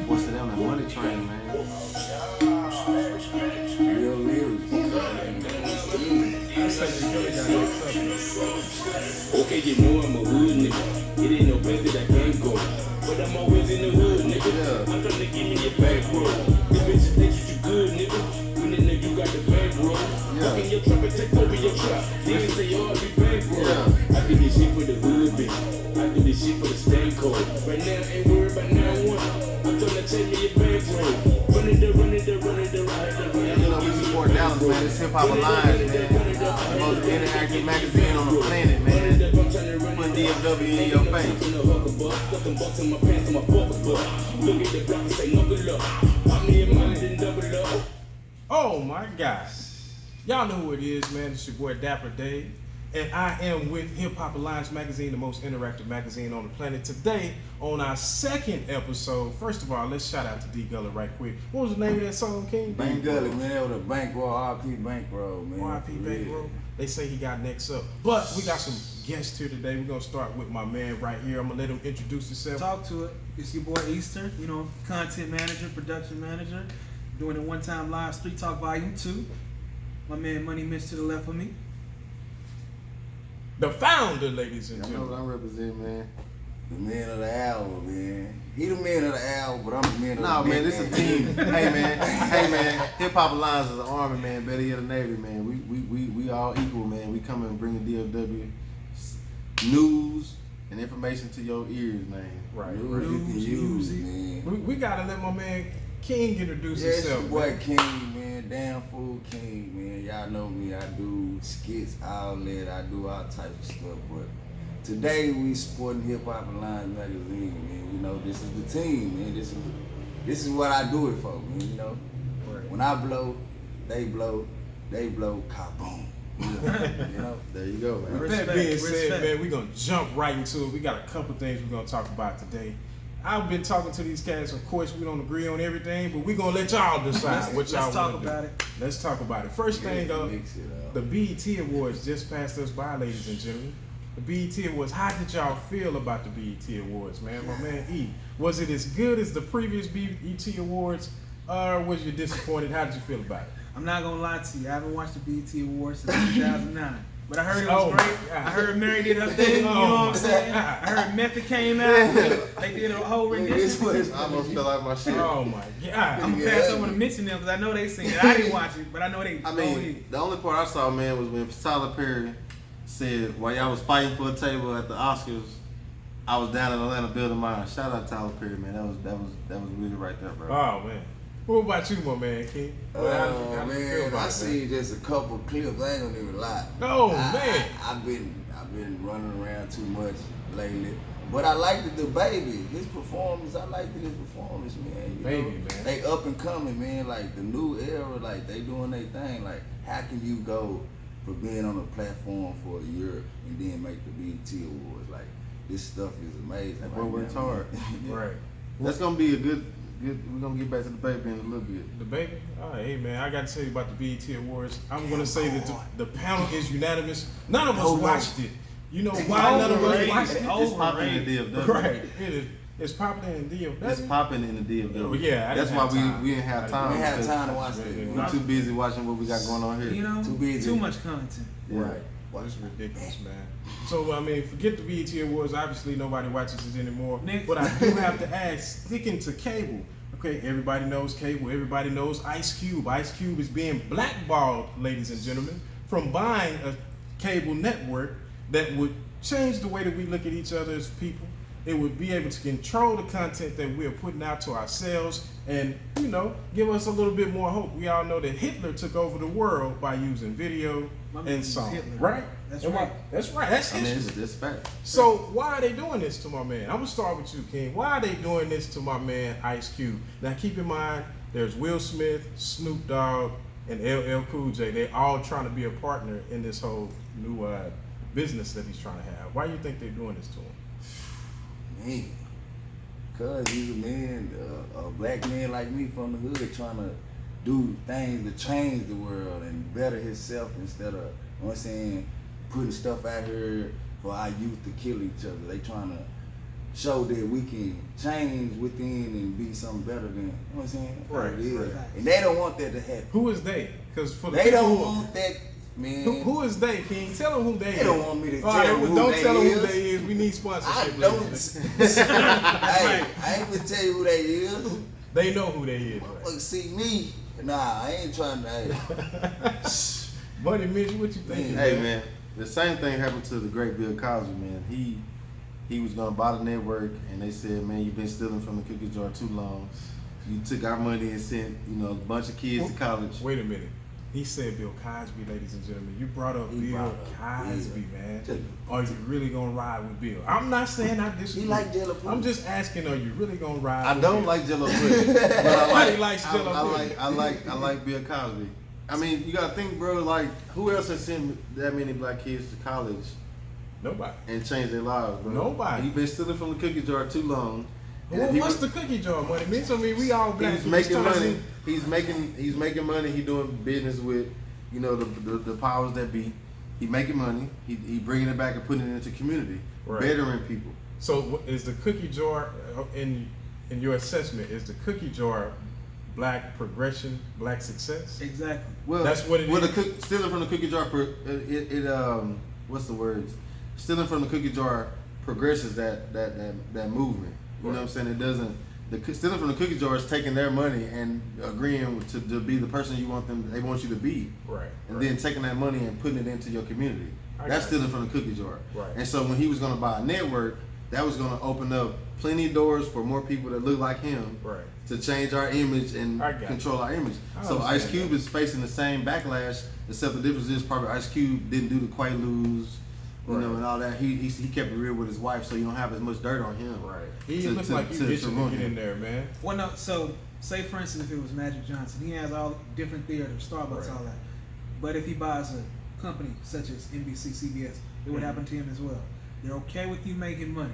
What's to them, the money train, man. Real lyrics. Okay, you know I'm a hood nigga. It ain't no place that I can't go. But I'm always in the hood, nigga. Yeah. I'm trying to give me your back, bro. These bitches think you good, nigga. When the nigga you got the back, bro. Yeah. Fuck in your trap and take over your trap. Niggas say, oh, I be back, bro. Yeah. I do this shit for the hood, bitch. I do this shit for the stank code. Right now, I ain't worried about 9-1. I'm trying to take me your back, bro. Run it, You know, we support Dallas, man. It's Hip Hop Alliance, man. The most interactive magazine on the planet, man. Put DFW in your face. Oh my gosh. Y'all know who it is, man. It's your boy Dapper Dave. And I am with Hip Hop Alliance Magazine, the most interactive magazine on the planet. Today, on our second episode, first of all, let's shout out to D Gully right quick. What was the name of that song, King? Bank Gully, man. That was a bankroll, RP bankroll, man. RP Bankroll. They say he got next up. But we got some guests here today. We're going to start with my man right here. I'm going to let him introduce himself. Talk to it. It's your boy Easter, you know, content manager, production manager, doing it one time live, Street Talk Volume 2. My man Money Mitch to the left of me. The founder, ladies and I know what gentlemen. I represent, man. The man of the hour, man. He the man of the hour, but I'm the man of No, the man, this a team. Hey, man. Hip Hop Alliance is an army, man. Better yet, the Navy, man. We all equal, man. We come and bring the DFW news and information to your ears, man. Right. News you can use, music. man. We got to let my man King introduce Yeah, it's your himself. boy man. King, man. Damn fool King, man. Y'all know me. I do skits, outlet. I do all types of stuff. But today we supporting Hip Hop Alliance magazine, man. You know, this is the team, man. This is what I do it for, man. You know, Right. when I blow, they blow, kaboom. You know. There you go, man. With Respect, that being said, respect. man, we're going to jump right into it. We got a couple things we're going to talk about today. I've been talking to these cats. Of course, we don't agree on everything, but we're going to let y'all decide what y'all Let's talk want to about do. it. Let's talk about it. First thing, Mix it up. the BET Awards just passed us by, ladies and gentlemen. The BET Awards. How did y'all feel about the BET Awards, man? My man E. Was it as good as the previous BET Awards, or was you disappointed? How did you feel about it? I'm not gonna lie to you. I haven't watched the BET Awards since 2009. But I heard it was Oh, great. my God. I heard Mary did her thing, you know what I'm saying? I heard Method came out. They did a whole rendition. I almost fell out my shit. Oh my God! I'm gonna pass over to mention them because I know they seen it. I didn't watch it, but I know they. I mean, the only part I saw, man, was when Tyler Perry said, while y'all was fighting for a table at the Oscars, I was down in Atlanta building mine. Shout out Tyler Perry, man. That was really right there, bro. Oh man. What about you, my man, King? How did you feel Man, about I it, see just a couple clips. I ain't gonna even lie. Oh, man. I've been running around too much lately. But I liked the baby. His performance, I liked his performance, man. You Baby, know, man. They up and coming, man. Like the new era, like they doing their thing. Like how can you go for being on a platform for a year and then make the BET Awards? Like this stuff is amazing. That boy right works now, hard. man. Right. That's gonna be a good. We're gonna get back to the baby in a little bit. The baby? All right, hey man, I got to tell you about the BET Awards. I'm gonna say that the panel is unanimous. None of us watched it. You know why none of us watched it? It's popping in the DFW. Right. It is. It's popular in DFW. It's popping in the DFW. Oh, yeah, I That's didn't why have time. we didn't have time. We ain't have because time to watch that. Yeah, man. We're too busy watching what we got going on here. You know, Too busy. too much content. Yeah. Right. It's ridiculous, man. So I mean, forget the BET Awards. Obviously, nobody watches it anymore. Next. But I do have to ask, sticking to cable. Okay, everybody knows cable. Everybody knows Ice Cube. Ice Cube is being blackballed, ladies and gentlemen, from buying a cable network that would change the way that we look at each other as people. It would be able to control the content that we are putting out to ourselves and, you know, give us a little bit more hope. We all know that Hitler took over the world by using video My man and was song. Hitler. Right? That's And right. That's right. That's I mean, history. it's fact. So why are they doing this to my man? I'm gonna start with you, King. Why are they doing this to my man Ice Cube? Now keep in mind, there's Will Smith, Snoop Dogg, and LL Cool J. They all trying to be a partner in this whole new business that he's trying to have. Why do you think they're doing this to him? Man, cause he's a man, a black man like me from the hood, trying to do things to change the world and better himself instead of, you know what I'm saying, putting stuff out here for our youth to kill each other. They trying to show that we can change within and be something better than, you know what I'm saying? Right, It is. right. And they don't want that to happen. Who is they? Because for the They people don't who- want that, man. Who is they, King? Tell them who they is. They don't want me to All tell them well, who don't they tell them is. who they is. We need I sponsorship. don't. ladies and Hey, I ain't gonna tell you who they is. gentlemen. They know who they is. Motherfucker see me. Nah, I ain't trying to. Hey. Right? Buddy Mitch, what you think? Hey man, the same thing happened to the great Bill Cosby, man. He was gonna buy the network, and they said, man, you've been stealing from the cookie jar too long. You took our money and sent, a bunch of kids to college. Wait a minute. He said Bill Cosby, ladies and gentlemen. You brought up He Bill brought up Cosby, Bill. man. Are you really gonna ride with Bill? I'm not saying I disagree. He like Jello pudding. I'm just asking, are you really gonna ride I with don't Bill? like Jello pudding, but I Nobody like likes Jell-O pudding. I like Bill Cosby. I mean, you gotta think, bro. Like, who else has sent that many black kids to college Nobody. and changed their lives, bro? Nobody. You've been stealing from the cookie jar too long. And Well, he what's was- the cookie jar money? I mean, we all black. He's people. making It's time money. to- He's making money. He doing business with, the powers that be. He making money. He bringing it back and putting it into community, Right. bettering people. So is the cookie jar in your assessment? Is the cookie jar black progression, black success? Exactly. Well, That's what it well, is. Stealing from the cookie jar. What's the words? Stealing from the cookie jar progresses that movement. You know what I'm saying? It doesn't. Stealing from the cookie jar is taking their money and agreeing to be the person they want you to be, Right. and then taking that money and putting it into your community. I That's got you. stealing from the cookie jar. Right. And so when he was going to buy a network, that was going to open up plenty of doors for more people that look like him. Right. To change our image and I got control our image. I So understand Ice Cube that. is facing the same backlash, except the difference is probably Ice Cube didn't do the Quaaludes, Right. and all that. He kept it real with his wife, so you don't have as much dirt on him. Right. He To- looks to- like to- you to itching to ruin get him. in there, man. Well, no. So, say for instance, if it was Magic Johnson, he has all different theaters, Starbucks, Right. all that. But if he buys a company such as NBC, CBS, it would happen to him as well. They're okay with you making money.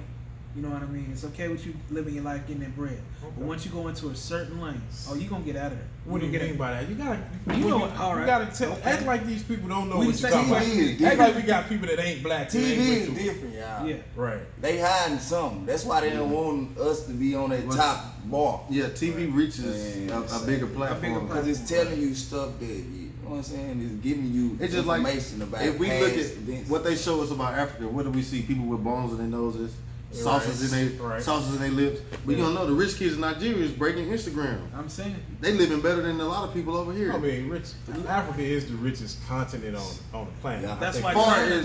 You know what I mean? It's okay with you living your life, getting that bread. But Okay. once you go into a certain lane, you gonna get out of there. What do you gonna mean get by that? You gotta, You know what- all you right. gotta tell. Okay. Act like these people don't know We what the you're same talking TV about. is Act like we got people that ain't black. that ain't TV with is you. different, y'all. Yeah. Right. They hiding something. That's why they don't want us to be on that What's- top bar. Yeah, TV reaches Man, a bigger platform. Because it's telling you stuff that, you know what I'm saying, it's giving you It's just like information about if we past look at events. what they show us about Africa, what do we see? People with bones in their noses, sauces in their Right. sauces in their lips. But you don't know the rich kids in Nigeria is breaking Instagram. I'm saying. They living better than a lot of people over here. I mean, Africa is the richest continent on the planet. Yeah. I That's think why far China-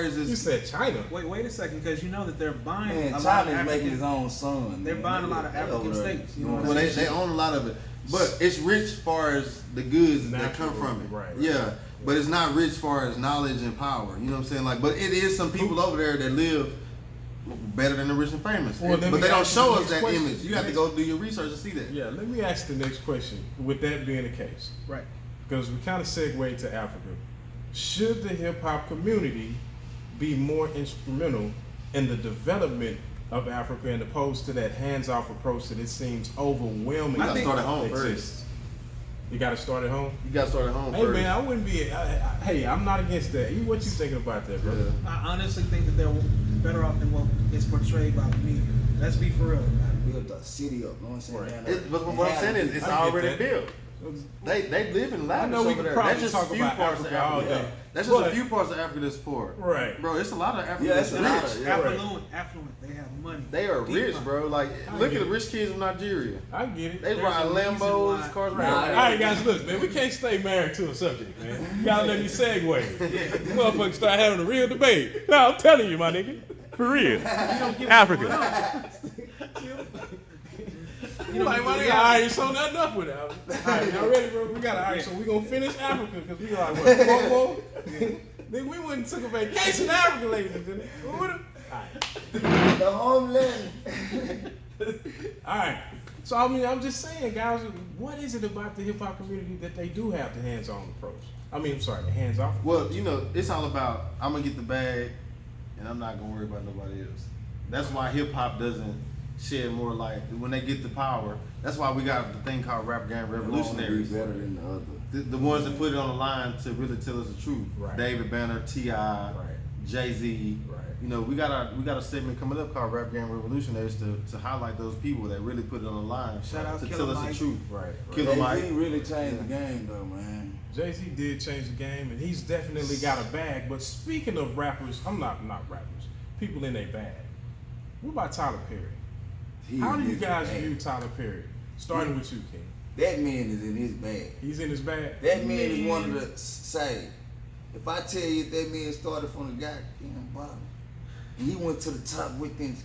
as you this, said China. Wait a second, because you know that they're buying Man, a lot of China's African. making his own son. They're man. buying a lot of They African over there states, you know doing what well, I'm they own a lot of it, but it's rich as far as the goods that come from it. Right, right, Yeah, right. but it's not rich as far as knowledge and power. You know what I'm saying? Like, but it is some people over there that live better than the rich and famous. Well, let but me they don't ask you show the us next that question. image. You have to go do your research to see that. Yeah, let me ask the next question. With that being the case, Right. because we kind of segue to Africa, should the hip hop community be more instrumental in the development of Africa, and opposed to that hands-off approach that it seems overwhelming? You gotta think- start at home exists? first. You got to start at home. You gotta start at home Hey first. man, I wouldn't be. Hey, I'm not against that. What you thinking about that, brother? Yeah. I honestly think that they're better off than what is portrayed by the media. Let's be for real about it. Build a city up, you know what I'm saying? Right. down there. But what I'm saying is, it's I get already that. built. They live in I lavish know we over could there. probably That's just talk a few about parts of Africa all Africa. day. That's just But- a few parts of Africa that's poor. Right. Bro, it's a lot of Africa Yeah, that's it's a lot rich. of- yeah. Affluent. They have money. They are Deep rich, money. bro. Like, I look get at the it. rich kids of Nigeria. I get it. They There's ride a reason Lambos, why- cars. Right. All right, guys, look, man, we can't stay married to a subject, man. You gotta let me segue. Motherfuckers start having a real debate. No, I'm telling you, my nigga. For real. Africa. You like, my nigga, all right, so not enough with it. All right, y'all ready, bro? We got all right, so we gonna finish Africa, because we got like, what, 4 more? Then we went and took a vacation in Africa, ladies and gentlemen. We would've- The homeland. All right. So I mean, I'm just saying, guys, what is it about the hip hop community that they do have the hands-on approach? I mean, I'm sorry, the hands-off. Well, you know, it's all about I'm gonna get the bag, and I'm not gonna worry about nobody else. That's why hip hop doesn't shed more light when they get the power. That's why we got the thing called Rap Game Revolutionaries. Be better than the other. The ones that put it on the line to really tell us the truth. Right. David Banner, T.I., Right. Jay-Z. Right. you know, we got a segment coming up called Rap Game Revolutionaries to highlight those people that really put it on the line. Shout out to Killer tell us Mike. the truth. Right. Killer Mike. Jay-Z really changed the game though, man. Jay-Z did change the game, and he's definitely got a bag. But speaking of rappers, I'm not rappers. People in their bag. What about Tyler Perry? He How do you is guys bad. view Tyler Perry? Starting with you, King. That man is in his bag. He's in his bag. That man is one of the say. If I tell you that man started from the goddamn bottom and he went to the top within,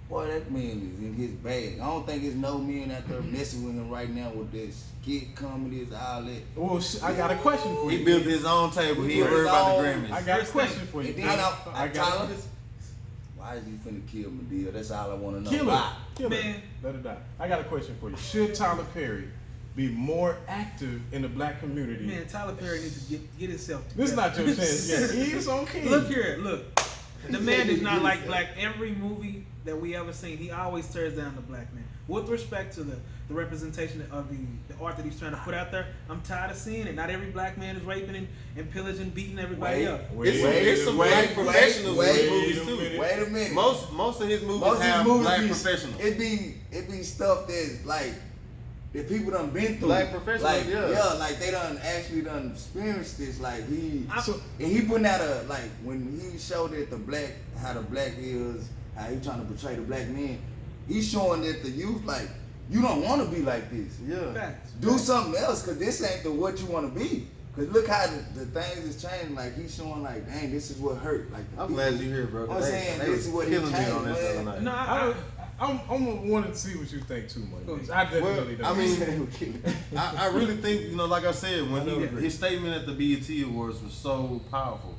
boy, that man is in his bag. I don't think there's no men out there messing with him right now with this skit comedies, all that. Well, I got a question for you. He built his own table. He ain't worried about the Grammys. I got a question for you. And then I got Tyler, why is you finna kill Medea? That's all I want to know. Kill Why? her. Kill her. Man. Let her die. I got a question for you. Should Tyler Perry be more active in the black community? Man, Tyler Perry needs to get himself together. This is not your chance. Yeah, he's on King. Look here, look. The man is not like black. Every movie that we ever seen, he always tears down the black man. With respect to the representation of the art that he's trying to put out there, I'm tired of seeing it. Not every black man is raping and pillaging, beating everybody up. It's some black professionals in his movies too. Wait a minute. Most of his movies Most of his have movies black be- professionals. It be stuff that's like that people done been through. Black professionals, like, yeah. like they done actually done experienced this. Like and So- he putting out a like when he showed that how the black is, how he trying to portray the black man. He's showing that the youth like you don't want to be like this. Yeah. Facts. Do something else, cause this ain't the what you want to be. Cause look how the things is changing. Like he's showing, like, dang, this is what hurt. Like the I'm people- glad you're here, bro. I'm saying They this was is what he killing me changed, on this the other man. night. No, I'm wanting to see what you think too, Go man. ahead. I definitely Well, I don't. mean, I really think, you know, like I said, when I know. his statement at the BET Awards was so powerful.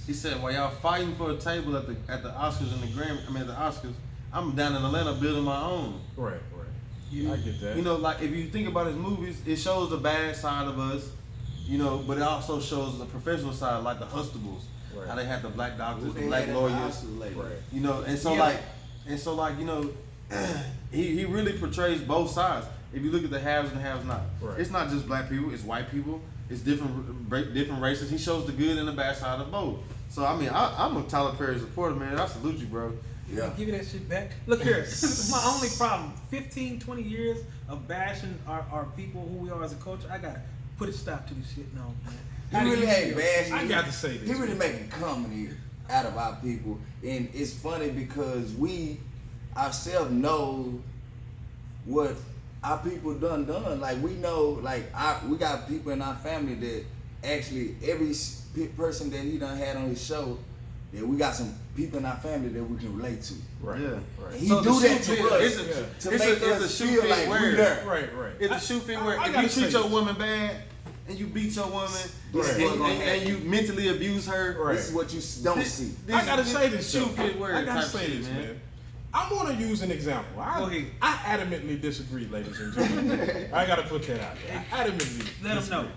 He said, "While y'all fighting for a table at the Oscars and the Grammy, at the Oscars, I'm down in Atlanta building my own." Right. Yeah. I get that. You know, like if you think about his movies, it shows the bad side of us, you know, but it also shows the professional side, like the Hustables, Right. how they had the black doctors, the They black had lawyers, Right. you know, and so Yeah. like you know, he really portrays both sides. If you look at the haves and the haves not, Right. it's not just black people, it's white people, it's different races. He shows the good and the bad side of both. So I mean, I'm a Tyler Perry supporter, man. I salute you, bro. Yeah. Give you that shit back. Look here, my only problem, 15, 20 years of bashing our people, who we are as a culture, I gotta put a stop to this shit now, man. How He do really you ain't feel? bad. I got to say this. He really making comedy out of our people, and it's funny because we ourselves know what our people done. Like we know, like we got people in our family that actually every person that he done had on his show, that we got some people in our family that we can relate to. Right. Yeah. Right. He So do the that shoe to fit- us it's to it's make a us shoe feel fit like wear. we there. Right. It's a shoe fit where I if gotta you treat say your this. woman bad and you beat your woman This is and, what's gonna and you mentally abuse her, Right. This is what you don't this- see. I gotta say this. shoe though. fit wear. I gotta type say shit, this, man. I want to use an example. Go ahead. I adamantly disagree, ladies and gentlemen. I gotta put that out there. I adamantly Let 'em disagree. know.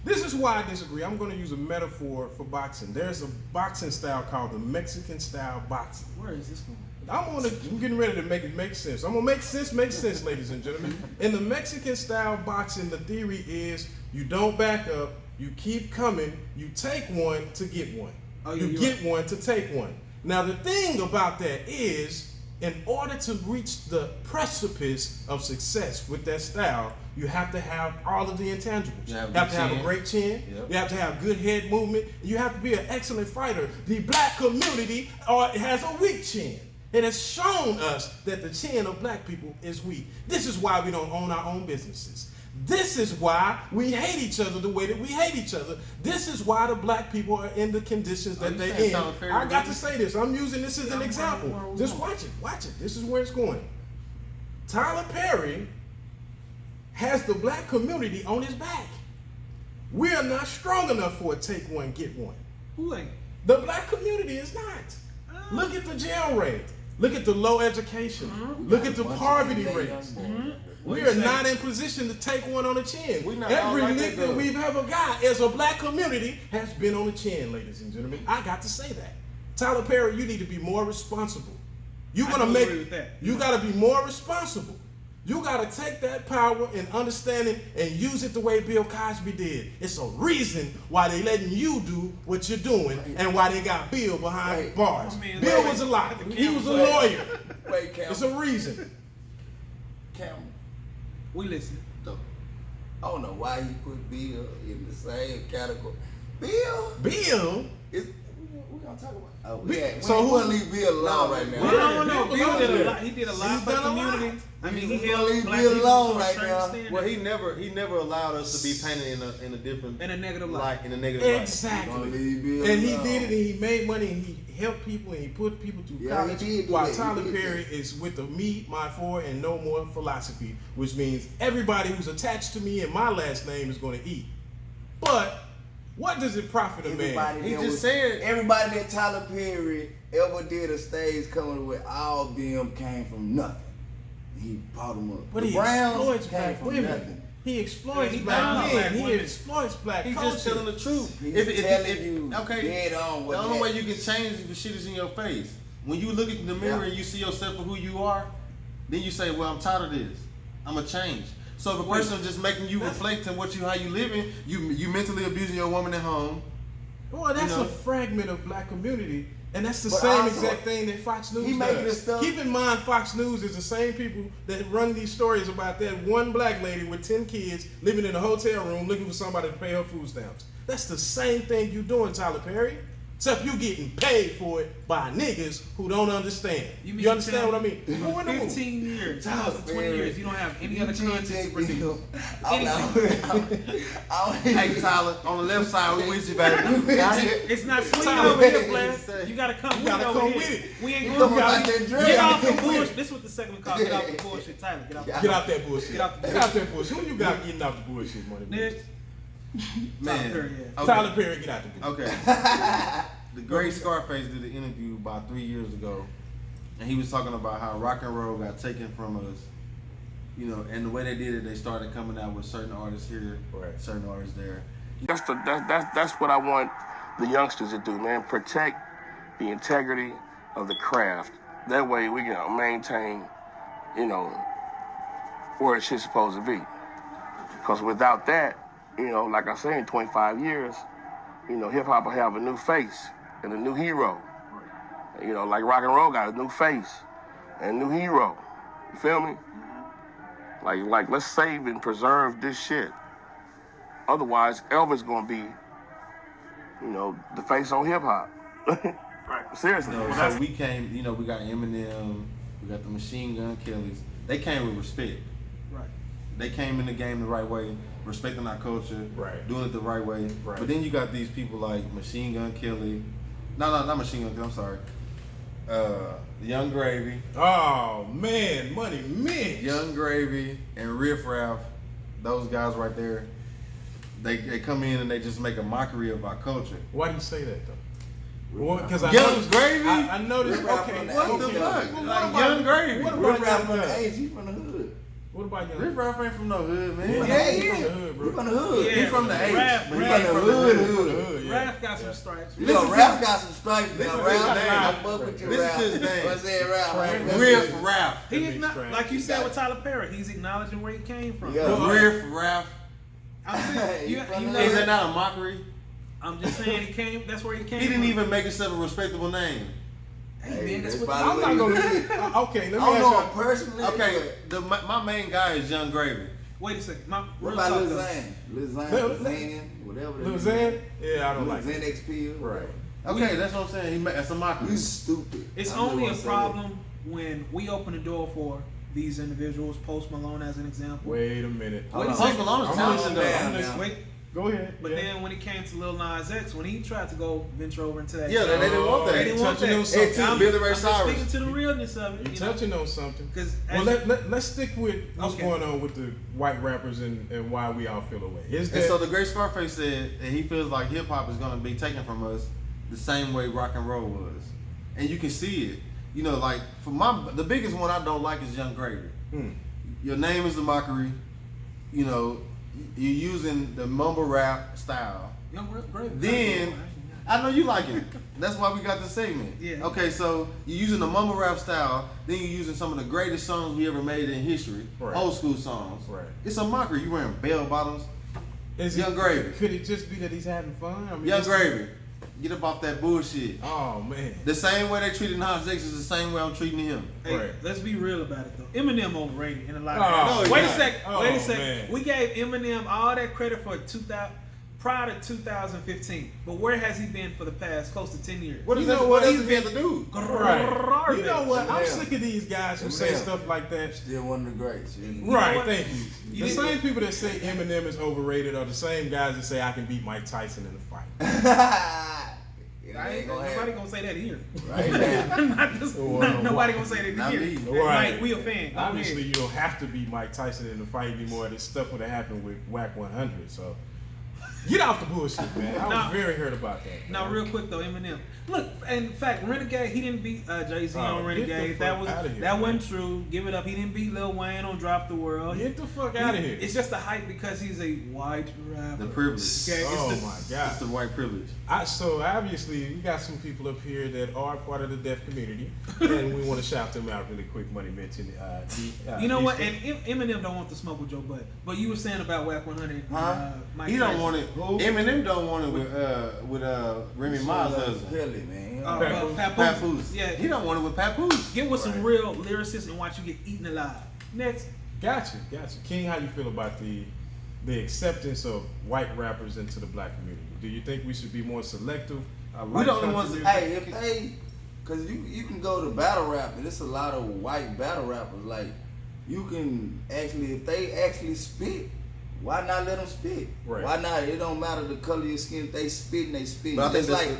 This is why I disagree. I'm going to use a metaphor for boxing. There's a boxing style called the Mexican style boxing. Where is this going? I'm getting ready to make it make sense. I'm gonna make sense, ladies and gentlemen. In the Mexican style boxing, the theory is you don't back up, you keep coming, you take one to get one. Oh, yeah, You you're get one to take one. Now the thing about that is, in order to reach the precipice of success with that style, you have to have all of the intangibles. You You have have a to have a chin. great chin. Yep. You have to have good head movement. You have to be an excellent fighter. The black community has a weak chin. It has shown us that the chin of black people is weak. This is why we don't own our own businesses. This is why we hate each other the way that we hate each other. This is why the black people are in the conditions Are that you they're saying in. Tyler Perry I got racist? to say this. I'm using this as an example. Just watch it. This is where it's going. Tyler Perry has the black community on his back. We are not strong enough for a take one, get one. Who ain't? The black community is not. Look at the jail rate. Look at the low education. Look at the poverty rates. We are not in position to take one on the chin. We not all Every like lick that, that though. we've ever got as a black community has been on the chin, ladies and gentlemen. I got to say that. Tyler Perry, you need to be more responsible. You're I gonna do make agree with that. you gotta be more responsible. You gotta take that power and understanding and use it the way Bill Cosby did. It's a reason why they letting you do what you're doing and why they got Bill behind bars. I mean, Bill wait, was a lie. wait. He was a lawyer. Wait, Cam. It's a reason. Cam. We listen. I don't know why he put Bill in the same category. Bill Bill? is. We're gonna talk about. Oh, Bill- yeah. so So who- we want to leave Bill alone right now. Well, no. Bill Bill did a Cosby. lot. He did a lot He's for the done a lot. community. I mean, he We're held gonna leave black Bill people alone to a right certain now. standard. Well, he never allowed us to be painted in a different In a negative light. in a negative light. Exactly. Gonna leave Bill And he alone. did it, and he made money, and he helped people, and he put people through Yeah, college. he did do while that. He Tyler did Perry is with the me, my four, and no more philosophy, which means everybody who's attached to me and my last name is going to eat. But what does it profit a man? Everybody He that just was- said- everybody that Tyler Perry ever did a stage coming with, all of them came from nothing. He brought them up. But The he Browns exploits came black from women. nothing. He exploits Yeah, he black down men. black He women. exploits black He's culture. just telling the truth. He's telling you okay, dead on what the only way happened. you can change if the shit is in your face. When you look in the mirror Yeah. and you see yourself for who you are, then you say, "Well, I'm tired of this. I'm gonna change." So if a person just making you reflect on how you living, you mentally abusing your woman at home. Well, that's You know? a fragment of black community, and that's the But same also, exact thing that Fox News he making does. this stuff- Keep in mind, Fox News is the same people that run these stories about that one black lady with 10 kids living in a hotel room looking for somebody to pay her food stamps. That's the same thing you doing, Tyler Perry. Except you getting paid for it by niggas who don't understand. You understand what I mean? Who in the movie? 15 years, Tyler 20 Perry. years, you don't have any other You content to check produce. Bill. I'm Hey Tyler, on the left side, we with you, baby. Got it? It's not swinging Tyler over here, Perry. Flash. You gotta come You with gotta it over come here. with it. We ain't You going come about that to dress. get off the bullshit. This is what the segment called. Get off the bullshit. Tyler, get off the Get out that bullshit. Get out the Get out that bullshit. Who you got getting out the bullshit, money? Next. Man. Tyler Perry, yeah. Okay. Tyler Perry, get out the bullshit. Okay. The great Scarface did an interview about 3 years ago, and he was talking about how rock and roll got taken from us. You know, and the way they did it, they started coming out with certain artists here, Right. certain artists there. That's what I want the youngsters to do, man. Protect the integrity of the craft. That way we can maintain, you know, where it shit's supposed to be. Because without that, you know, like I say, in 25 years, you know, hip hop will have a new face and a new hero. You know, like rock and roll got a new face and a new hero. You feel me? Like let's save and preserve this shit. Otherwise, Elvis gonna be, you know, the face on hip hop. Seriously. You know, so we came, you know, we got Eminem, we got the Machine Gun Kellys. They came with respect. Right. They came in the game the right way, respecting our culture, Right. doing it the right way. Right. But then you got these people like Machine Gun Kelly. No, not Machine Gun Kelly, I'm sorry. Young Gravy. Oh man, Money Mitch. Young Gravy and Riff Raff, those guys right there, they come in and they just make a mockery of our culture. Why do you say that though? Because I Young noticed, Gravy? I noticed. Riff Raff Okay, from the What the Okay. fuck? Well, Like what Young about- Gravy. what Riff about Raff Young from the Gravy? age, he from the hood. What about Young Riff Gravy? Raff ain't from no hood, man. Yeah. Yeah, he he from the is. hood, bro. He from the hood. He from the H. Raph, but he Raph ain't from from the the hood, hood. hood. Yeah. Raph got some Yeah. stripes. You know, Listen to- Ralph got some stripes now. listen to Ralph, his I name. fuck with you, Listen Ralph. to his name. What's that, Ralph? Riff Raff. He That not, makes like you said with Tyler Perry, he's acknowledging where he came from. Yeah. Riff Raff. I'm saying, you He know, from Is that not a mockery? I'm just saying he came. That's where he came. He didn't from. even make himself a respectable name. Hey man, that's Hey, what. that's I'm not What gonna. Okay, I let me don't know him ask personally. Okay, my main guy is Young Gravy. Wait a second. What Real about talk, Lil though. Xan? Lil Xan, Lil- whatever. you. Lil Xan? Yeah, I don't Lil like Xan it. XP. Right. Okay, that's what I'm saying. That's a mockery. You stupid. It's I just only a wanna say problem when we open the door for these individuals. Post Malone as an example. Wait a minute. Hold Wait a on. Post Malone is I'm talented listening. though. I'm Now. listening. Wait, Go ahead. but yeah. then when it came to Lil Nas X, when he tried to go venture over into that, Yeah, they didn't want that. They didn't want Touching on that. something. I'm, Billy Ray I'm just Cyrus. speaking to the realness of it. You're You know? touching on something. 'Cause Well, as- let's stick with what's Okay. going on with the white rappers and why we all feel away. Is And that so the great Scarface said that he feels like hip hop is gonna be taken from us the same way rock and roll was, and you can see it. You know, like for the biggest one I don't like is Young Gravy. Your name is a mockery. You know, you're using the mumble rap style. Young Gravy. Then I know you like it. That's why we got this segment. Yeah. Okay, so you're using the mumble rap style, then you're using some of the greatest songs we ever made in history, Right. old school songs. Right. It's a mockery. You wearing bell bottoms. Is Young Gravy. Could it just be that he's having fun? I mean, Young it's- Gravy. Get up off that bullshit. Oh man. The same way they treated Nas X is the same way I'm treating him. Hey, Right. let's be real about it though. Eminem overrated in a lot of Oh, areas. no, Wait he's a not. sec. Oh, Wait a sec. man. We gave Eminem all that credit for 2000 prior to 2015, but where has he been for the past close to 10 years? What You is know that? what? What else does he have to do? Right. You know what? I'm Yeah. sick of these guys who say Yeah. stuff like that. Still one of the greats. You know? Right, what? thank you. You The didn't- same people that say Eminem is overrated are the same guys that say I can beat Mike Tyson in a fight. It I ain't ain't gonna nobody happen. gonna say that here. Right now. Not this, Well, nobody gonna say that not here. me. Right. Mike, we a fan. Go Obviously, ahead. you don't have to beat Mike Tyson in a fight anymore. This stuff would have happened with Whack 100. So get off the bullshit, man. I was Now- very hurt about that. Now, man. real quick though, Eminem. Look, in fact, Renegade, he didn't beat Jay-Z Oh, on get the Renegade. That fuck outta here, that man. wasn't true. Give it up. He didn't beat Lil Wayne on Drop the World. Get the fuck out of here. It's just a hype because he's a white rapper. The privilege. Okay, Oh it's the, my It's god. the white privilege. So obviously we got some people up here that are part of the deaf community, and we want to shout them out really quick. Money mention. You know what? Easton. And Eminem don't want to smoke with Joe Butt. But you were saying about Whack 100. Huh? Mike He don't Tyson. want it. Who? Eminem don't want it with Remy Ma husband. Kelly, man. Papoose. Papoose. Yeah. He don't want it with Papoose. Get with some Right. real lyricists and watch you get eaten alive. Next. Gotcha. King, how you feel about the acceptance of white rappers into the black community? Do you think we should be more selective? I We don't country want to- music. Hey, if they, cause you can go to battle rap, and it's a lot of white battle rappers. Like, you can actually, if they actually spit, why not let them spit? Right. Why not? It don't matter the color of your skin. If they spit and they spit. But I think Just that's like,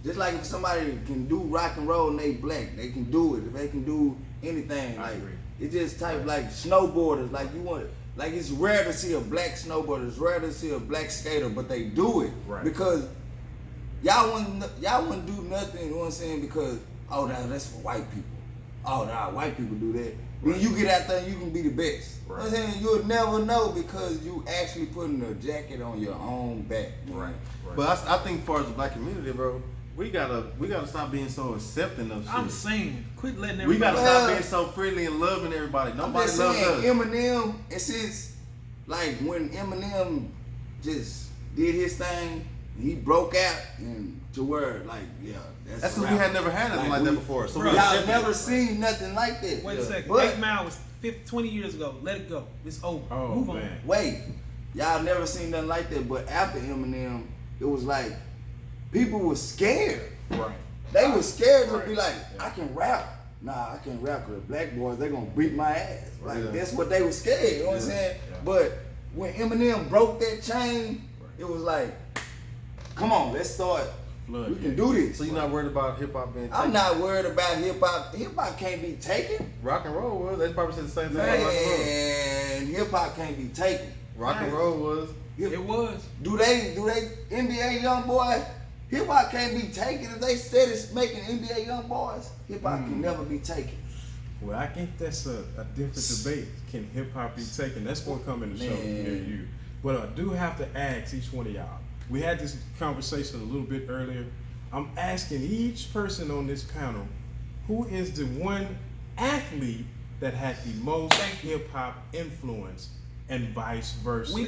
just like if somebody can do rock and roll and they black, they can do it. If they can do anything, I like agree. it's just type like snowboarders. Like you want, like it's rare to see a black snowboarder. It's rare to see a black skater, but they do it Right. because y'all wouldn't do nothing. You know what I'm saying? Because oh, now that's for white people. Oh, nah, white people do that. Then you get out there and you can be the best. You know what I'm saying? You'll never know because you actually putting a jacket on your own back. man. Right. But I think, as far as the black community, bro, we gotta stop being so accepting of shit. I'm saying, quit letting We everybody. gotta Well, stop being so friendly and loving everybody. I'm Nobody just loves saying, us. Eminem, it's his, like when Eminem just did his thing, he broke out and to where, like, yeah, That's a because we rap. had never had nothing like that before. So we Bro, Y'all accepted never it. seen nothing like that. Wait a second. But 8 Mile was 20 years ago. Let it go. It's over. Oh Move on. man. wait, y'all never seen nothing like that. But after Eminem, it was like people were scared. Right. They were scared to be Right. like, Yeah. I can rap. Nah, I can't rap because black boys, they gonna beat my ass. Like Yeah. that's what they were scared. You know what I'm Yeah. saying? Yeah. But when Eminem broke that chain, it was like, come on, let's start. Flood, We can yeah. do this. So you're not worried about hip hop being taken? I'm not worried about hip hop. Hip hop can't be taken. Rock and roll was. They probably said the same thing about rock and roll. Man, hip hop can't be taken. Rock and roll was. It was. Do they NBA young boy? Hip hop can't be taken. If they said it's making NBA young boys, hip hop can never be taken. Well, I think that's a different debate. Can hip hop be taken? That's gonna come in the show Man. near you. But I do have to ask each one of y'all. We had this conversation a little bit earlier. I'm asking each person on this panel, who is the one athlete that had the most hip hop influence, and vice versa. Me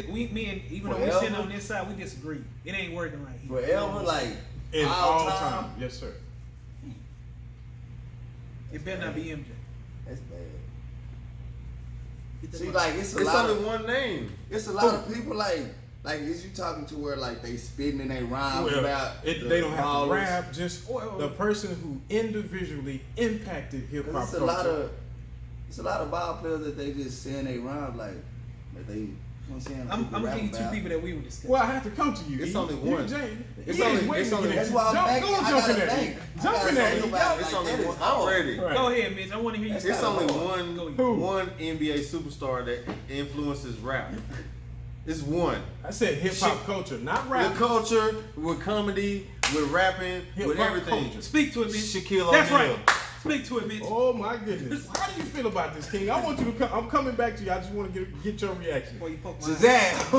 and even though we Forever? sitting on this side, we disagree. It ain't working right here. Forever, like in all all time. time. Yes, sir. It better not be MJ. That's bad. Get the See, fuck- like it's a It's lot only of one name. it's a lot of people like is you talking to where like they spitting and they rhymes Well, about they the don't have ballers. to rap. Just the person who individually impacted hip 'Cause hop it's a culture. lot of ball players that they just saying they rhyme like that they. You know what I'm saying? I'm People gonna rap give you two about. people that we would discuss. Well, I have to come to you. It's E. only You, one. James. It's He only- ain't waiting it's to only- get That's at why I'm you. thinking. Go I jumping gotta at think. you. I Jumping gotta at think you. about it. It's Like, only that one. is I'm hard. ready. Right. Go ahead, Mitch. I want to hear you. It's It's start. only Who? Go ahead. one NBA superstar that influences rap. It's one. I said hip hop culture, not rap. With culture, with comedy, with rapping, with Hip-hop everything. culture. Speak to it, Mitch. Shaquille That's O'Neal. right. Speak to it, Mitch. Oh my goodness! How do you feel about this, King? I want you to come. I'm coming back to you. I just want to get your reaction. Before you poke my eye. Shazam!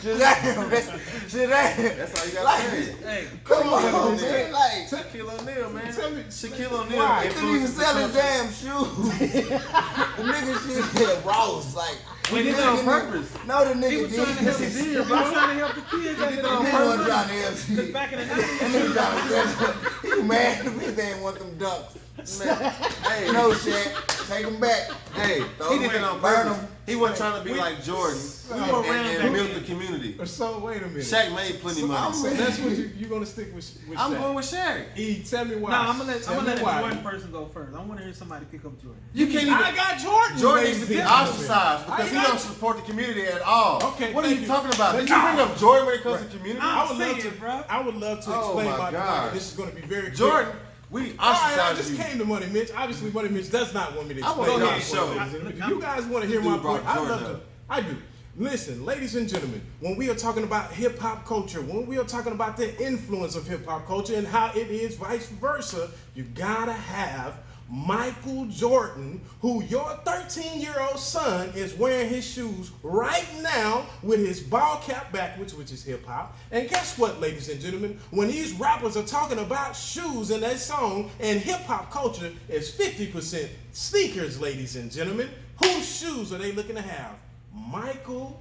Shazam, Shazam. That's all you gotta Like, say. Hey, come on, Shaquille man. Like, Shaquille O'Neal, man. Tell me- Shaquille O'Neal. Why? he couldn't even sell his damn shoes. The nigga shit had Ross. Like, He did that on purpose. No, the nigga he was trying to help the did. kids. He was trying to help the kids. He did that He on wasn't purpose. trying to help Because shit. back in the That 90s, nigga trying to he mad if they ain't want them dunks. Man, hey, No, Shaq. Take them back. hey, Throw he did them that on away. Burn purpose. them. He wasn't trying to be like Jordan we were around and back milk then. the community. So wait a minute. Shaq made plenty of money. So that's what you're gonna stick with I'm Shaq. going with Shaq. E, tell me why. No, I'm gonna let Tell me a why. Jordan person go first. I want to hear somebody pick up Jordan. You can't even. I got Jordan. Jordan ladies needs to be and gentlemen. ostracized because he I got- don't support the community at all. Okay, what are thank you you. talking about? Let Did you me- bring up Jordan when it comes to community? I'm I would love saying, to, bro. I would love to Oh explain my my God. point. This is going to be very quick. Jordan, we All right, I ostracized just you. came to Money Mitch. Obviously, Money Mitch does not want me to I explain wanna my hear point, the show. ladies and gentlemen. If I'm- you guys want to hear Dude my brought point, I Jordan love up. to. I do. Listen, ladies and gentlemen, when we are talking about hip hop culture, when we are talking about the influence of hip hop culture and how it is vice versa, you gotta have Michael Jordan, who your 13-year-old son is wearing his shoes right now with his ball cap backwards, which is hip hop. And guess what, ladies and gentlemen? When these rappers are talking about shoes in that song, and hip hop culture is 50% sneakers, ladies and gentlemen, whose shoes are they looking to have? Michael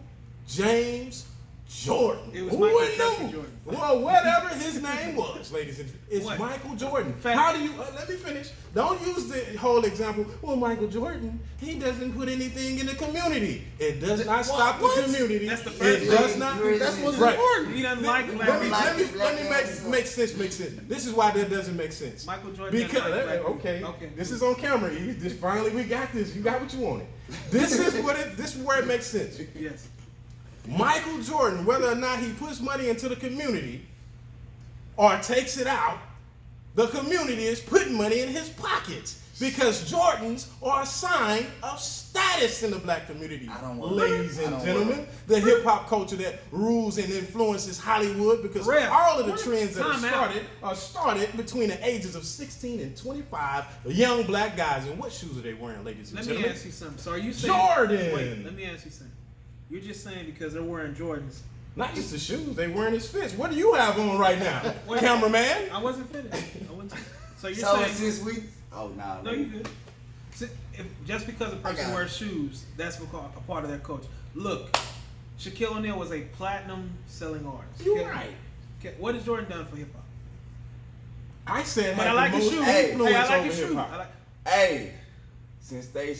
James Jordan. It was Who Michael would Jeffrey know? Jordan. Well, whatever his name was, ladies and gentlemen, it's What? Michael Jordan. Fact. How do you? Let me finish. Don't use the whole example. Well, Michael Jordan, he doesn't put anything in the community. It does not stop the What? community. That's the It first does thing. not. That's what's Right. important. He doesn't like black Let me, people. let me, Black let me ass. make sense. This is why that doesn't make sense. Michael Jordan doesn't Because like black people. okay, Okay. this is on camera. E. This finally we got this. You got what you wanted. This is what it. This is where it makes sense. Yes. Michael Jordan, whether or not he puts money into the community or takes it out, the community is putting money in his pockets because Jordans are a sign of status in the black community. I don't wanna- Ladies I and don't gentlemen, wanna- the hip hop culture that rules and influences Hollywood because Rev, all of the what- trends that time out. are started between the ages of 16 and 25, young black guys. And what shoes are they wearing, ladies and Let me gentlemen? ask you something. So are you saying Jordan. Wait, let me ask you something. You're just saying because they're wearing Jordans. Not just the shoes, they wearing his fits. What do you have on right now, Wait. cameraman? I wasn't finished. So you're So saying since we, oh nah, no, you good. If, just because a person got it. wears shoes, that's a part of their culture. Look, Shaquille O'Neal was a platinum selling artist. You're Okay? right. Okay, what has Jordan done for hip hop? I said, But I had like the his most shoes. Hey, influence I like over his shoes. hip-hop. I like, Hey, since they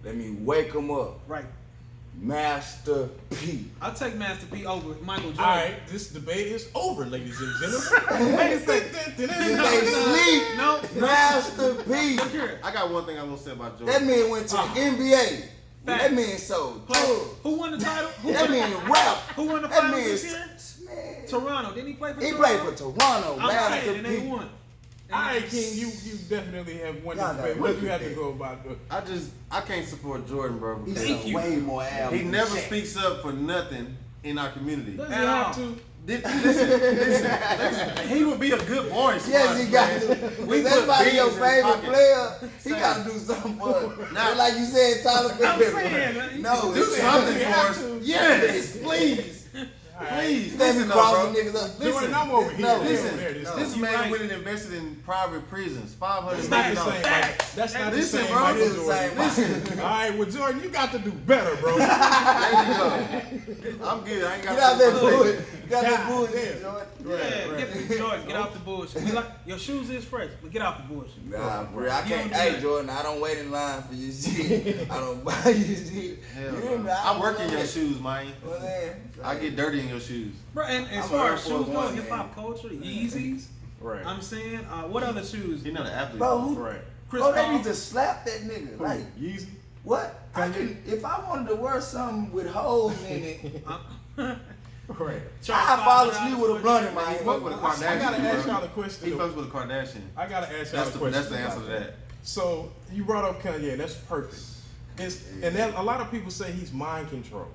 let me wake them up. right. Master P. I'll take Master P over Michael Jordan. All right, this debate is over, ladies and gentlemen. Wait a second. Since they sleep, No. Master P. Look here. I got one thing I want to say about Jordan. That man went to the NBA. Facts. That man sold Play, drugs. who won the title? Who That won, man rap. who won the That finals man this is year? man. Toronto. Didn't he play for He Toronto? played for Toronto. I'm saying, Master and they P. won. All right, King, you definitely have won Y'all this got debate. What do look you at have to that. go about? I can't support Jordan, bro. He Because sold way more albums. he never than Shaq. speaks up for nothing in our community. Does At he have all. to? Listen, he would be a good voice. Yes, for he us, got man. to. We If that's put probably beans your in his favorite pocket. player, he Same. got to do something for it. Now- Just like you said, Tyler I'm Perry. saying, man, No, Do it's something he for have us. to. Yes, please. Please. Let me Listen, cross bro. them niggas up. Jordan, I'm over here. No, They Listen, over there. this You man right. went and invested in private prisons. $500 That's not million. the same. Facts. Michael. That's not the Listen, same. bro. Michael It's the Jordan. same. All right, well, Jordan, you got to do better, bro. There you go. I'm good. I ain't got Get out that to bullshit. Get out that God bullshit, damn. Jordan. Yeah, Jordan, get off the bullshit. We like, your shoes is fresh, but get off the bullshit. Nah, bro, I You can't. don't do Hey, that. Jordan, I don't wait in line for your shit. I don't buy your shit. Hell You hear no. me? I work in don't your know shoes, man. that. Well, then, I get dirty in your shoes. Bro, and as I'm far a as Air shoes Force go, One, hip hop culture, Yeezys. Right. I'm saying, what other shoes? He's not an athlete. Bro, who? Right. Chris Bro, they Paul. need to slap that nigga. Like, Yeezy. what? I can, if I wanted to wear something with holes in it, Right. I fall asleep with a blunt in my He hand. fuck with a Kardashian. I gotta ask bro. y'all a question. He fucks with a Kardashian. I gotta ask y'all That's a the question. that's the answer about to that. So you brought up Kanye. That's perfect. And then a lot of people say he's mind controlled.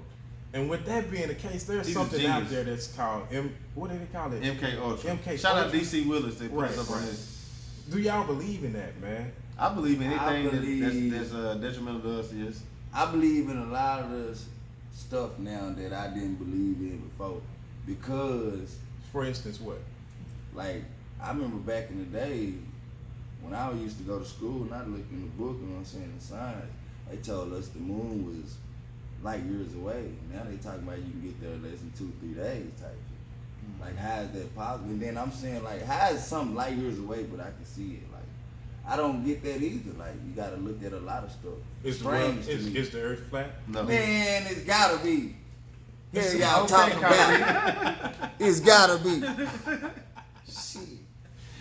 And with that being the case, there's He's a something out genius. there that's called what do they call it? MK Ultra. MK Shout out Ultra. DC Willis. They put us Right, up on right. this. Do y'all believe in that, man? I believe anything believe- that's detrimental to us. Yes. I believe in a lot of the stuff now that I didn't believe in before. Because, For instance, what? like, I remember back in the day when I used to go to school and I'd look in the book, you know what I'm saying, the signs, they told us the moon was light years away. Now they talking about you can get there in less than 2-3 days type shit. Like, how is that possible? And then I'm saying, like, how is something light years away but I can see it? Like, I don't get that either. Like, you gotta look at a lot of stuff. Is Strange to me. the Earth flat? No. Man, it's gotta be. Hell, y'all Okay, talking about it. It's gotta be. Shit.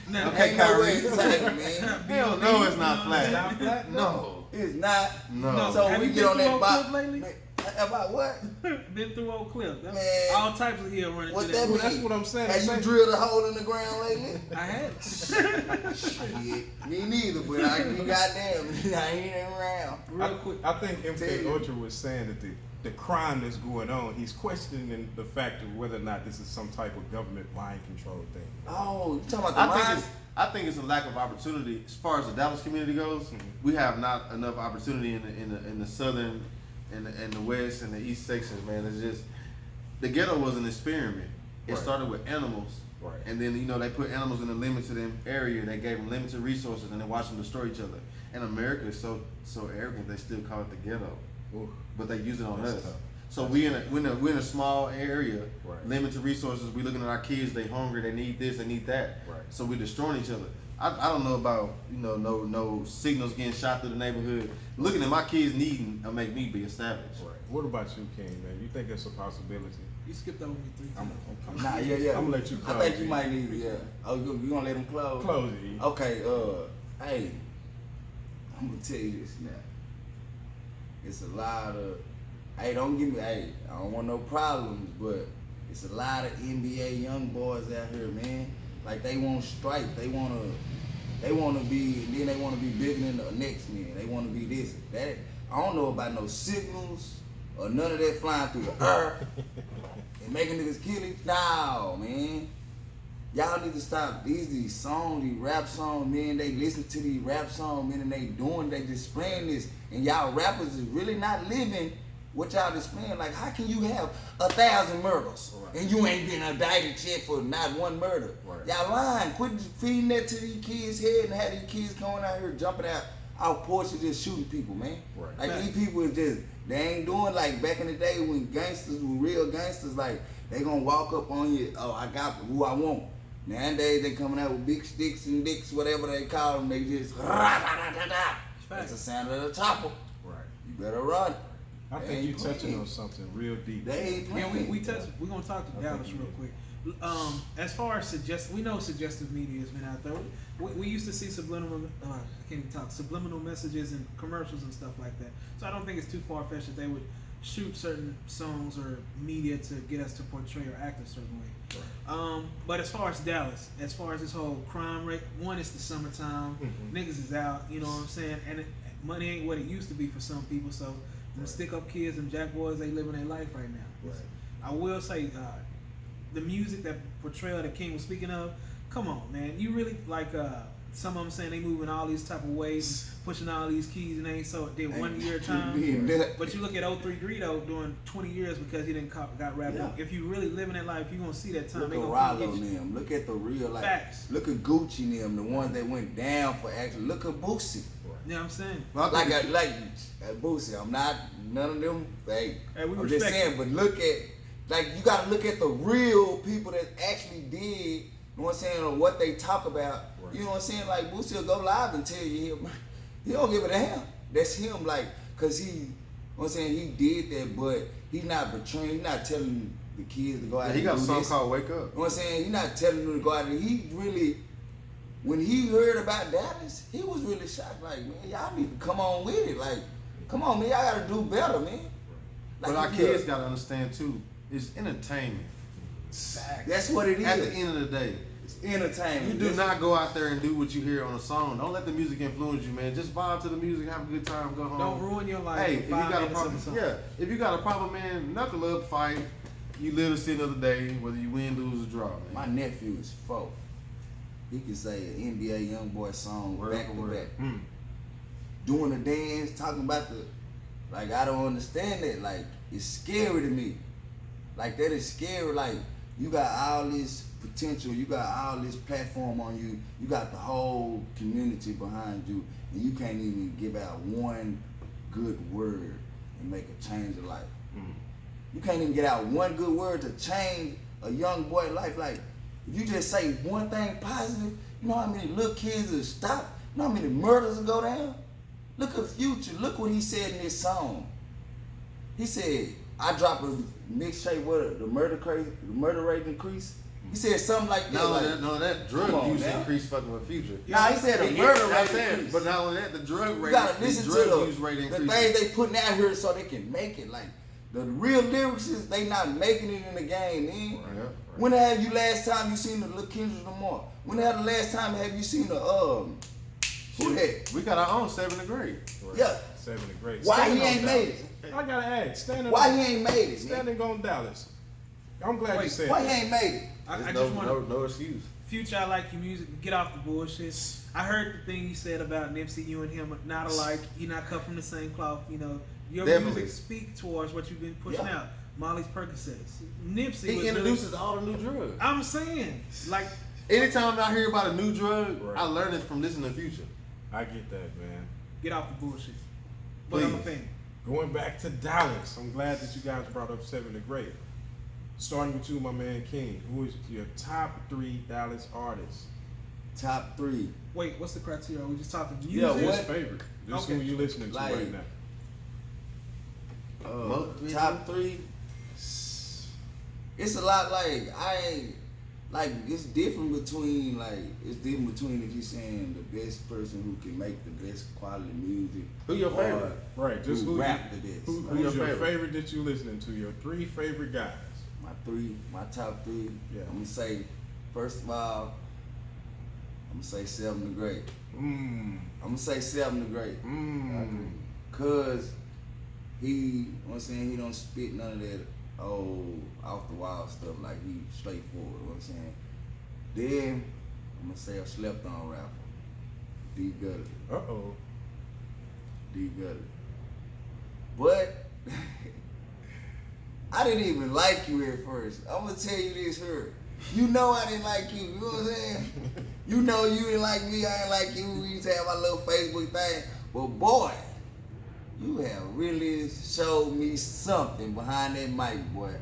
Now, Okay, Ain't no way Kyrie. it's tight, man. Hell no, it's not It's flat. not flat? No. It's not. No. So Have we you get been on through that Oak box. Cliff lately? Man, about what? Been through Oak Cliff. Man. All types of hill running What through that that. mean? Well, that's what I'm saying. Have you Say- drilled a hole in the ground lately? I had. Shit, me neither, but I you goddamn, I ain't around. Real quick. I think Tell MK you. Ultra was saying that the crime that's going on, he's questioning the fact of whether or not this is some type of government mind control thing. Oh, you talking about the mines? I think it's a lack of opportunity as far as the Dallas community goes. We have not enough opportunity in the southern and the west and the east sections, man. It's just the ghetto was an experiment. It Right. started with animals, Right. and then they put animals in a limited area. They gave them limited resources, and they watched them destroy each other. And America is so arrogant they still call it the ghetto, Ooh. but they use it on That's us. tough. So we're in a small area, Right. limited resources. We looking at our kids. They hungry. They need this. They need that. Right. So we're destroying each other. I don't know about no signals getting shot through the neighborhood. Looking at my kids needing will make me be a savage. Right. What about you, King, man? You think it's a possibility? You skipped over me 3 I'm times. Nah, yeah. I'm gonna let you close. I think you might need, yeah. Oh, you gonna let him close? Close it. E. Okay, hey, I'm gonna tell you this now. It's a lot of, hey, don't give me, hey, I don't want no problems, but it's a lot of NBA young boys out here, man. Like they want stripes, they wanna be, and then they wanna be bigger than the next man. They wanna be this, that. I don't know about no signals or none of that flying through the air and making niggas kill it. No, man. Y'all need to stop these songs, these rap songs, man. They listen to these rap songs, man, and they displaying this. And y'all rappers is really not living what y'all displaying. Like, how can you have 1,000 murders Right. and you ain't been indicted yet for not one murder? Right. Y'all lying. Quit feeding that to these kids' head and have these kids going out here jumping out porches just shooting people, man. Right. Like, Right. these people is just, they ain't doing like back in the day when gangsters were real gangsters, like, they gonna walk up on you, oh, I got who I want. Nowadays, they coming out with big sticks and dicks, whatever they call them, they just, that's the sound of the chopper. Right. You better run. I They think ain't you're touching playing. on something real deep. They ain't Yeah, playing. we're gonna talk to Dallas real quick. As far as we know suggestive media has been out there. We used to see subliminal subliminal messages and commercials and stuff like that. So I don't think it's too far fetched that they would shoot certain songs or media to get us to portray or act a certain way. Right. But as far as Dallas, as far as this whole crime rate, one, it's the summertime, niggas is out, you know what I'm saying, and money ain't what it used to be for some people. So them stick up kids and jack boys, they living their life right now. Right. I will say, the music, that portrayal that King was speaking of, come on, man. You really, like, some of them saying they moving all these type of ways, pushing all these keys, and they ain't so did 1 year time. Being nut. But you look at 03 Greedo doing 20 years because he didn't got wrapped Yeah. up. If you really living that life, you gonna see that time. Look They at gonna come Rollo get you. and them. Look at the real, like, Facts. look at Gucci and them, the ones that went down for action. Look at Boosie. You know what I'm saying? Well, I think Like Boosie, I'm not none of them. Hey, Hey, we I'm just respect saying, but look at, like, you got to look at the real people that actually did. You know what I'm saying, or what they talk about. Right. You know what I'm saying? Like Boosie will go live and tell you he don't give a damn. That's him, like, cause he, you know what I'm saying, he did that, but he's not betraying. He's not telling the kids to go out. he and got a do song this. called "Wake Up." You know what I'm saying? He's not telling them to go out there. He really, when he heard about Dallas, he was really shocked. Like, man, y'all need to come on with it. Like, come on, man, y'all gotta do better, man. Like, But our if you- kids gotta understand too. It's entertainment. That's what it is. At the end of the day, It's entertainment. you do not go out there and do what you hear on a song. Don't let the music influence you, man. Just vibe to the music, have a good time, go home. Don't ruin your life. Hey, in if you 5 got a minutes of problem, song. yeah. If you got a problem, man, knuckle up, fight. You live to see another day, whether you win, lose, or draw, man. My nephew is 4. He can say an NBA YoungBoy song Word back for to word. back. Doing the dance, talking about Like, I don't understand that. Like, it's scary to me. Like, that is scary. Like, you got all this potential, you got all this platform on you, you got the whole community behind you, and you can't even give out one good word and make a change of life. You can't even get out one good word to change a young boy's life. Like, if you just say one thing positive, you know how many little kids will stop? You know how many murders will go down? Look at Future. Look what he said in this song. He said, I drop a mixtape with the murder rate increase. He said something like that. That drug Come on, use man. increased fucking with Future. Nah, he said the murder rate increase. But not only that, the drug You rate, gotta the listen drug to use rate the increased. things they putting out here so they can make it. Like, the real lyricists, they not making it in the game, man. Right. When have you last time you seen the Lil Kendrick Lamar? When the last time have you seen the who that? We got our own 7th grade. Yeah. 7th grade. Why he Standing ain't on made Dallas. it? I gotta ask. Why he ain't made it? Man? Standing on Dallas. I'm glad you said Why he that. ain't made it? I There's just want no excuse. Future, I like your music. Get off the bullshit. I heard the thing you said about Nipsey. You and him are not alike. You not cut from the same cloth. You know your Definitely. music speak towards what you've been pushing Yeah. out. Molly's Percocets. Nipsey He was introduces all the new drugs. I'm saying, like, Anytime I hear about a new drug, Right. I learn it from listening to Future. I get that, man. get off the bullshit. But I'm a Please. fan. Going back to Dallas, I'm glad that you guys brought up 7th grade. Starting with you, my man King. Who is your top 3 Dallas artists? Top 3. Wait, what's the criteria? Are we just talking music? Yeah, His what? favorite. Just Okay. who you listening to Like- right now. Top 3. It's a lot. Like, it's different between if you saying the best person who can make the best quality music. Who your or favorite? Right, just who who rap the best. Who's Who your your favorite? favorite that you listening to? Your 3 favorite guys. My top 3. Yeah. I'm gonna say, first of all, I'm gonna say 7th grade. Mmm. I'm gonna say 7th grade. Mmm. Cause he, you know what I'm saying, he don't spit none of that off the wall stuff. Like, he straightforward, you know what I'm saying. Then I'm gonna say a slept on rapper, D Gutter. Uh-oh. D Gutter. But I didn't even like you at first. I'm gonna tell you this here. You know I didn't like you. You know what I'm saying? You know you didn't like me. I didn't like you. We used to have our little Facebook thing. But boy, you have really showed me something behind that mic, boy.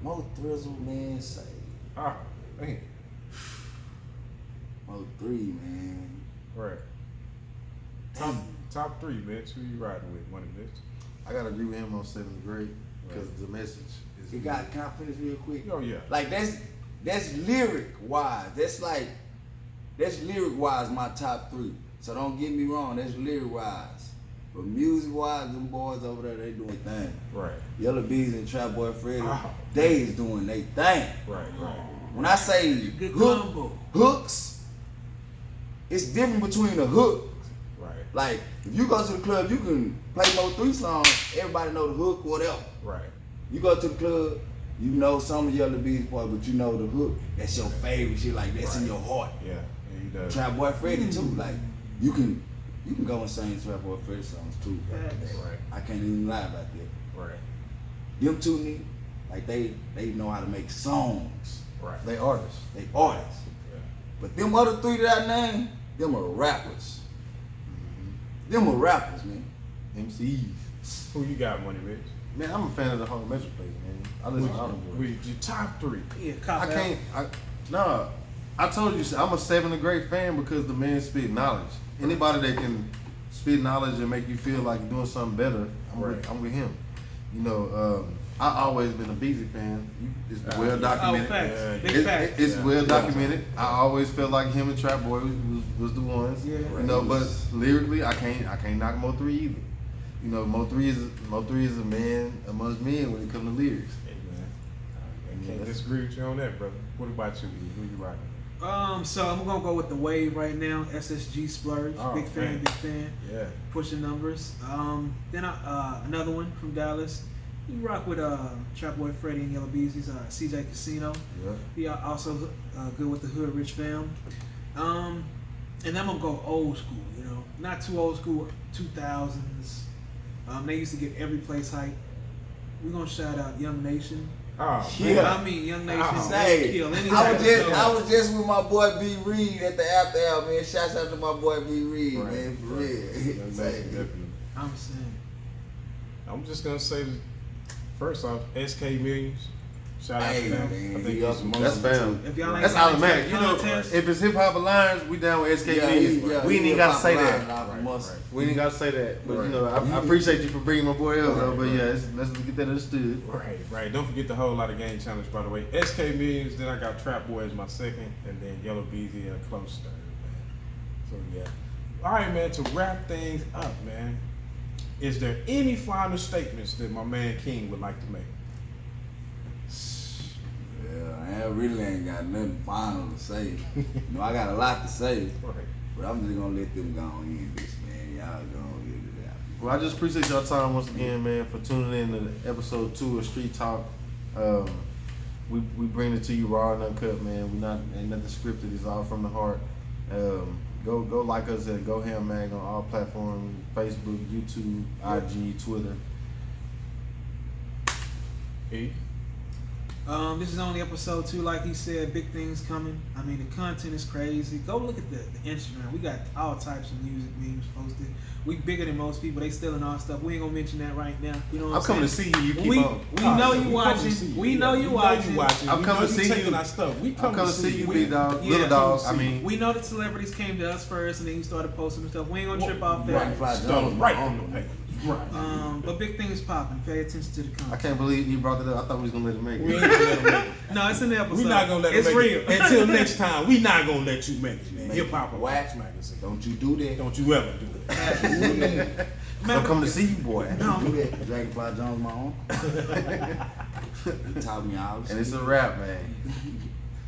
Mo Thrizzle, man, say. Ah, man. Mo 3, man. Right. Top 3, Mitch. Who you riding with? One of Mitch? I gotta agree with him on 7th grade because the message is. You got confidence real quick. Oh, yeah. Like, that's lyric wise. That's lyric wise my top 3. So don't get me wrong, that's lyric wise. But music wise, them boys over there, they doing their thing. Right. Yellow Bees and Trap Boy Freddy, Oh. they is doing their thing. Right. When I say Good combo. hooks, it's different between a hook. Right. Like, if you go to the club, you can play Mo 3 songs, everybody know the hook, whatever. Right. You go to the club, you know some of Yellow Bees part, but you know the hook. That's your favorite shit, like that's in your heart. Yeah. He does. Trap Boy Freddy too, like you can go and sing Trap Boy Freddy songs too. Facts. Right. I can't even lie about that. Right. Them two niggas, like they know how to make songs. Right. They artists. They artists. Yeah. But them other 3 that I named, them are rappers. Them are rappers, man. MCs. Who you got, Money Mitch? Man, I'm a fan of the whole Metroplex, man. I listen to all them boys. With your top 3. Yeah, cop I can't. Nah. I told you I'm a 7th grade fan because the man spit knowledge. Anybody that can spit knowledge and make you feel like you're doing something better, I'm with him. You know, I always been a Beezy fan. It's well Oh, documented. facts. Yeah, Big facts. It's Yeah. well documented. I always felt like him and Trap Boy was the ones. Yeah. You know, but lyrically, I can't knock Mo 3 either. You know, Mo 3 is a man amongst men when it comes to lyrics. Hey, man. I can't disagree with you on that, brother. What about you? Who you riding? So I'm gonna go with the wave right now. SSG Splurge. Oh, big fan, man. big fan. Yeah. Pushing numbers. Then another one from Dallas. You rock with Trap Boy Freddy and Yellow Bees. He's CJ Casino. Yeah. He also good with the Hood Rich fam. And then I'm gonna go old school. You know, not too old school. 2000s. They used to get every place hype. We're gonna shout out Young Nation. Oh, Yeah. man. I mean, Young Nation. Oh. They kill any I type was of just show. I was just with my boy B Reed at the after hour, man. Shouts out to my boy B Reed, Right, man, for right. real. Young Nation, definitely. I'm saying. I'm just gonna say, first off, SK Millions. Shout out Hey, to them. man, I think he he's up the in most. That's fam. If y'all ain't That's got automatic. You know, contest, if it's Hip Hop Alliance, we down with SK Millions. We ain't even gotta say that. We ain't gotta say that. But you know, I appreciate you for bringing my boy up though. But yeah, let's get that understood. Right. Don't forget the Whole Lot of Game Challenge, by the way. SK Millions, then I got Trap Boy as my second, and then Yellow Beezy at a close third, man. So yeah. All right, man, to wrap things up, man, is there any final statements that my man King would like to make? Yeah, I really ain't got nothing final to say. You know, I got a lot to say, Right. but I'm just gonna let them go on in this, man. Y'all gonna get it out. Well, I just appreciate y'all time once again, man, for tuning in to episode 2 of Street Talk. We bring it to you raw and uncut, man. Ain't nothing scripted. It's all from the heart. Go like us at Go Ham Mag on all platforms: Facebook, YouTube, IG, Twitter. E? this is only episode 2, like he said. Big things coming. I mean, the content is crazy. Go look at the Instagram. We got all types of music memes posted. We bigger than most people. They stealing our stuff. We ain't gonna mention that right now. You know what I'm coming to saying? see you. You keep We on. know you watching. We know you watching. I'm We coming know to see taking you. our stuff. We I'm come coming to see you, We- big dog, yeah, little dog. come to I see mean, We know that celebrities came to us first, and then you started posting stuff. We ain't gonna trip off that. Right. Stole them right from the paper. Right. But big things popping. Pay attention to the I content. can't believe you brought it up. I thought we was gonna let it make We it. ain't gonna let them make it. No, it's in the episode. We not gonna let it's them make real. it. Until next time, we not gonna let you make it, man. Hip Hop Wax Magazine. Don't you do that. Don't you ever do it. I'm coming to see you, boy. No. Do that. Dragonfly Jones, my uncle. He taught me all this And it's shit. a wrap, man.